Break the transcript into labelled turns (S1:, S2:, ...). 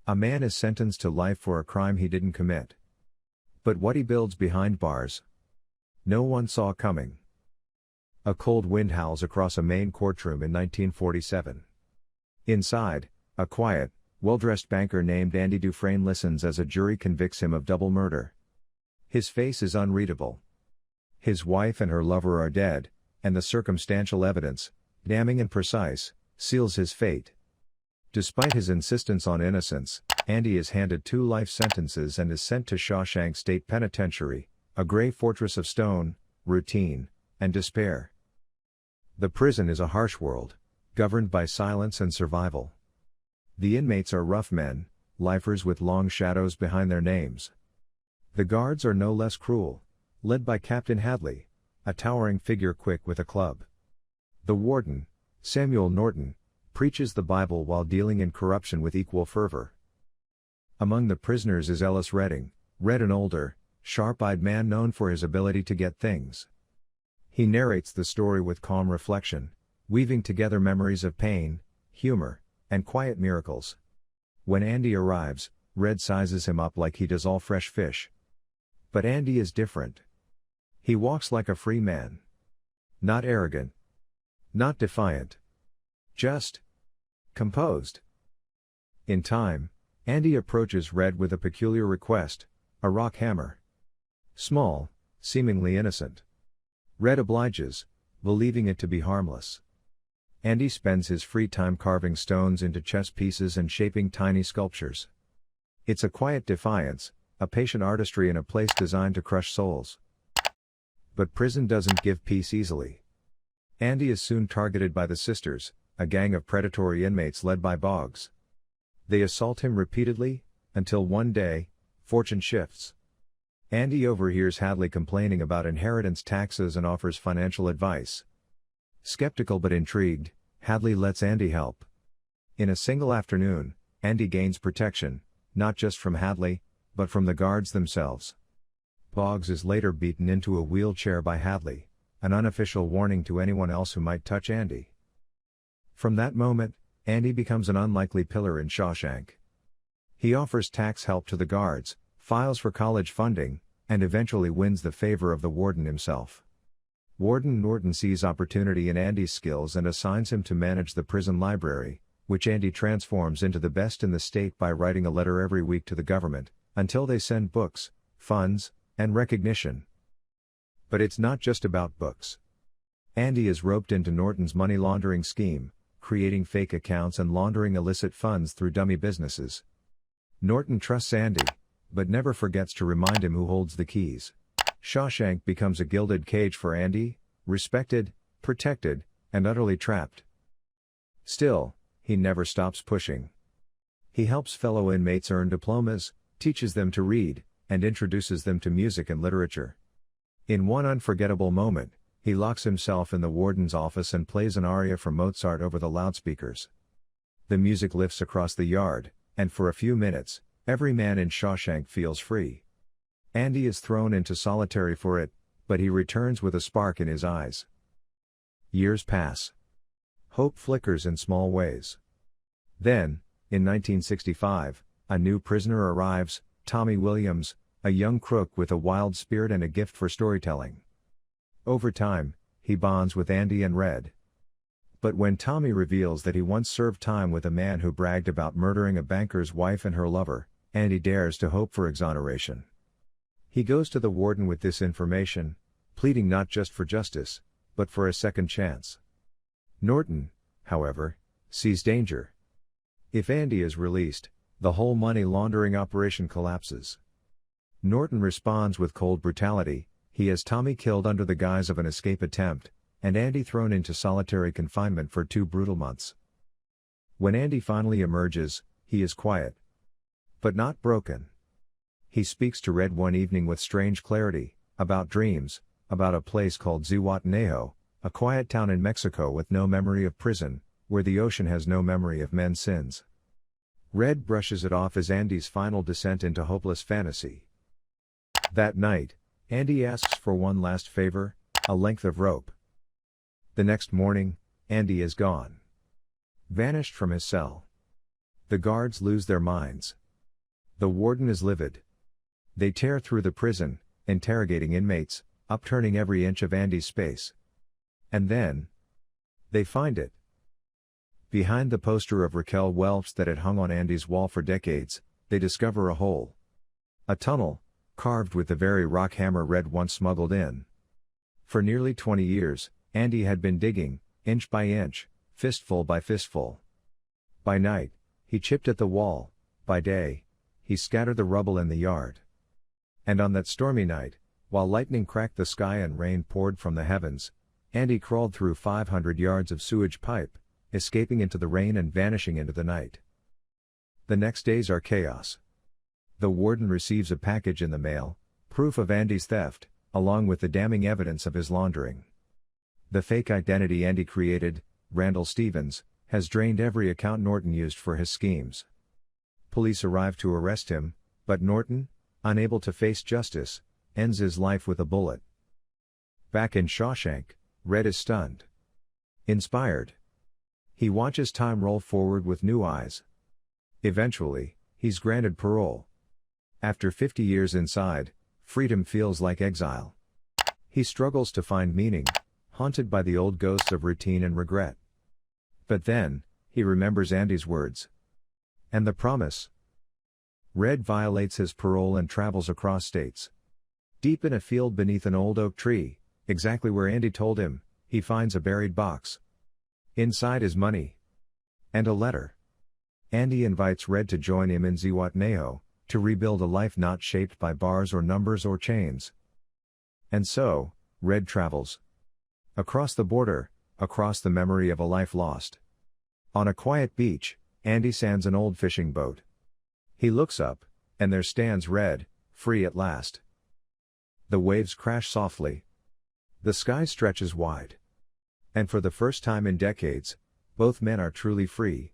S1: A man is sentenced to life for a crime he didn't commit. But what he builds behind bars, no one saw coming. A cold wind howls across a Maine courtroom in 1947. Inside, a quiet, well-dressed banker named Andy Dufresne listens as a jury convicts him of double murder. His face is unreadable. His wife and her lover are dead, and the circumstantial evidence, damning and precise, seals his fate. Despite his insistence on innocence, Andy is handed 2 life sentences and is sent to Shawshank State Penitentiary, a gray fortress of stone, routine, and despair. The prison is a harsh world, governed by silence and survival. The inmates are rough men, lifers with long shadows behind their names. The guards are no less cruel, led by Captain Hadley, a towering figure quick with a club. The warden, Samuel Norton, preaches the Bible while dealing in corruption with equal fervor. Among the prisoners is Ellis Redding, an older, sharp-eyed man known for his ability to get things. He narrates the story with calm reflection, weaving together memories of pain, humor, and quiet miracles. When Andy arrives, Red sizes him up like he does all fresh fish. But Andy is different. He walks like a free man. Not arrogant. Not defiant. Just composed. In time, Andy approaches Red with a peculiar request, a rock hammer. Small, seemingly innocent. Red obliges, believing it to be harmless. Andy spends his free time carving stones into chess pieces and shaping tiny sculptures. It's a quiet defiance, a patient artistry in a place designed to crush souls. But prison doesn't give peace easily. Andy is soon targeted by the Sisters, a gang of predatory inmates led by Boggs. They assault him repeatedly, until one day, fortune shifts. Andy overhears Hadley complaining about inheritance taxes and offers financial advice. Skeptical but intrigued, Hadley lets Andy help. In a single afternoon, Andy gains protection, not just from Hadley, but from the guards themselves. Boggs is later beaten into a wheelchair by Hadley, an unofficial warning to anyone else who might touch Andy. From that moment, Andy becomes an unlikely pillar in Shawshank. He offers tax help to the guards, files for college funding, and eventually wins the favor of the warden himself. Warden Norton sees opportunity in Andy's skills and assigns him to manage the prison library, which Andy transforms into the best in the state by writing a letter every week to the government, until they send books, funds, and recognition. But it's not just about books. Andy is roped into Norton's money laundering scheme, creating fake accounts and laundering illicit funds through dummy businesses. Norton trusts Andy, but never forgets to remind him who holds the keys. Shawshank becomes a gilded cage for Andy, respected, protected, and utterly trapped. Still, he never stops pushing. He helps fellow inmates earn diplomas, teaches them to read, and introduces them to music and literature. In one unforgettable moment, he locks himself in the warden's office and plays an aria from Mozart over the loudspeakers. The music lifts across the yard, and for a few minutes, every man in Shawshank feels free. Andy is thrown into solitary for it, but he returns with a spark in his eyes. Years pass. Hope flickers in small ways. Then, in 1965, a new prisoner arrives, Tommy Williams, a young crook with a wild spirit and a gift for storytelling. Over time, he bonds with Andy and Red. But when Tommy reveals that he once served time with a man who bragged about murdering a banker's wife and her lover, Andy dares to hope for exoneration. He goes to the warden with this information, pleading not just for justice, but for a second chance. Norton, however, sees danger. If Andy is released, the whole money laundering operation collapses. Norton responds with cold brutality. He has Tommy killed under the guise of an escape attempt, and Andy thrown into solitary confinement for 2 brutal months. When Andy finally emerges, he is quiet. But not broken. He speaks to Red one evening with strange clarity, about dreams, about a place called Zihuatanejo, a quiet town in Mexico with no memory of prison, where the ocean has no memory of men's sins. Red brushes it off as Andy's final descent into hopeless fantasy. That night, Andy asks for one last favor, a length of rope. The next morning, Andy is gone. Vanished from his cell. The guards lose their minds. The warden is livid. They tear through the prison, interrogating inmates, upturning every inch of Andy's space. And then, they find it. Behind the poster of Raquel Welch that had hung on Andy's wall for decades, they discover a hole. A tunnel, carved with the very rock hammer Red once smuggled in. For nearly 20 years, Andy had been digging, inch by inch, fistful by fistful. By night, he chipped at the wall; by day, he scattered the rubble in the yard. And on that stormy night, while lightning cracked the sky and rain poured from the heavens, Andy crawled through 500 yards of sewage pipe, escaping into the rain and vanishing into the night. The next days are chaos. The warden receives a package in the mail, proof of Andy's theft, along with the damning evidence of his laundering. The fake identity Andy created, Randall Stevens, has drained every account Norton used for his schemes. Police arrive to arrest him, but Norton, unable to face justice, ends his life with a bullet. Back in Shawshank, Red is stunned. Inspired. He watches time roll forward with new eyes. Eventually, he's granted parole. After 50 years inside, freedom feels like exile. He struggles to find meaning, haunted by the old ghosts of routine and regret. But then, he remembers Andy's words. And the promise. Red violates his parole and travels across states. Deep in a field beneath an old oak tree, exactly where Andy told him, he finds a buried box. Inside is money. And a letter. Andy invites Red to join him in Zihuatanejo, to rebuild a life not shaped by bars or numbers or chains. And so, Red travels. Across the border, across the memory of a life lost. On a quiet beach, Andy sands an old fishing boat. He looks up, and there stands Red, free at last. The waves crash softly. The sky stretches wide. And for the first time in decades, both men are truly free,